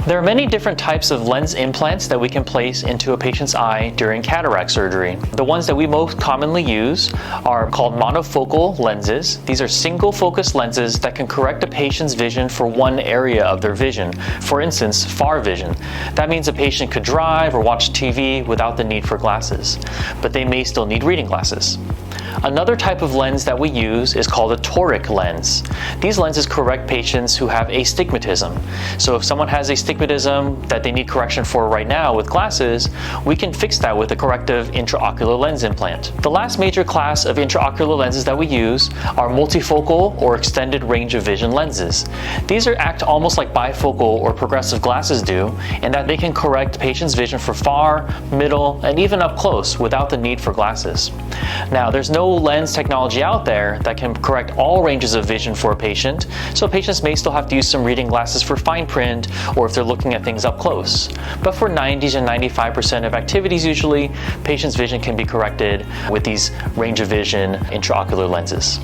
There are many different types of lens implants that we can place into a patient's eye during cataract surgery. The ones that we most commonly use are called monofocal lenses. These are single focus lenses that can correct a patient's vision for one area of their vision. For instance, far vision. That means a patient could drive or watch TV without the need for glasses, but they may still need reading glasses. Another type of lens that we use is called a toric lens. These lenses correct patients who have astigmatism. So if someone has astigmatism that they need correction for right now with glasses, we can fix that with a corrective intraocular lens implant. The last major class of intraocular lenses that we use are multifocal or extended range of vision lenses. These act almost like bifocal or progressive glasses do, in that they can correct patients' vision for far, middle, and even up close without the need for glasses. Now, there's no lens technology out there that can correct all ranges of vision for a patient, so patients may still have to use some reading glasses for fine print or if they're looking at things up close. But for 90 to 95% of activities usually, patients' vision can be corrected with these range of vision intraocular lenses.